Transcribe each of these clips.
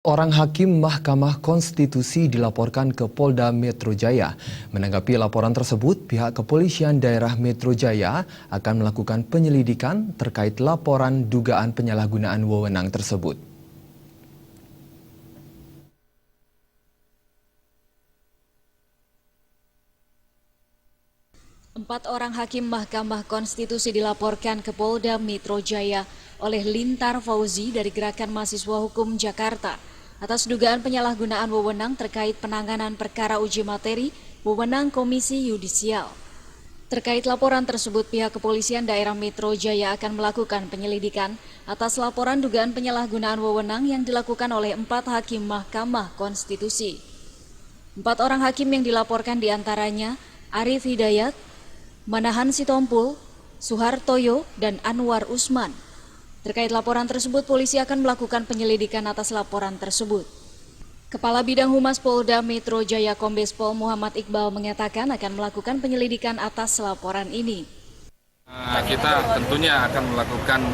Orang hakim Mahkamah Konstitusi dilaporkan ke Polda Metro Jaya. Menanggapi laporan tersebut, pihak kepolisian daerah Metro Jaya akan melakukan penyelidikan terkait laporan dugaan penyalahgunaan wewenang tersebut. Empat orang hakim Mahkamah Konstitusi dilaporkan ke Polda Metro Jaya oleh Lintar Fauzi dari Gerakan Mahasiswa Hukum Jakarta atas dugaan penyalahgunaan wewenang terkait penanganan perkara uji materi wewenang Komisi Yudisial. Terkait laporan tersebut, pihak kepolisian daerah Metro Jaya akan melakukan penyelidikan atas laporan dugaan penyalahgunaan wewenang yang dilakukan oleh empat hakim Mahkamah Konstitusi. Empat orang hakim yang dilaporkan diantaranya Arif Hidayat, Manahan Sitompul, Suhartoyo, dan Anwar Usman. Terkait laporan tersebut, polisi akan melakukan penyelidikan atas laporan tersebut. Kepala Bidang Humas Polda Metro Jaya Kombes Pol Muhammad Iqbal mengatakan akan melakukan penyelidikan atas laporan ini. Kita tentunya akan melakukan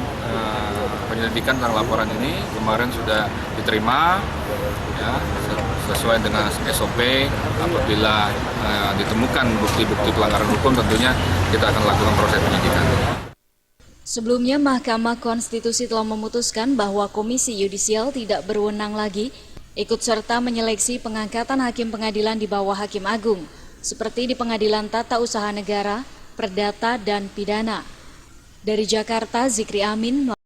penyelidikan tentang laporan ini. Kemarin sudah diterima, ya, sesuai dengan SOP. Apabila ditemukan bukti-bukti pelanggaran hukum, tentunya kita akan lakukan proses penyidikan. Sebelumnya, Mahkamah Konstitusi telah memutuskan bahwa Komisi Yudisial tidak berwenang lagi ikut serta menyeleksi pengangkatan hakim pengadilan di bawah Hakim Agung, seperti di Pengadilan Tata Usaha Negara, Perdata, dan Pidana. Dari Jakarta, Zikri Amin.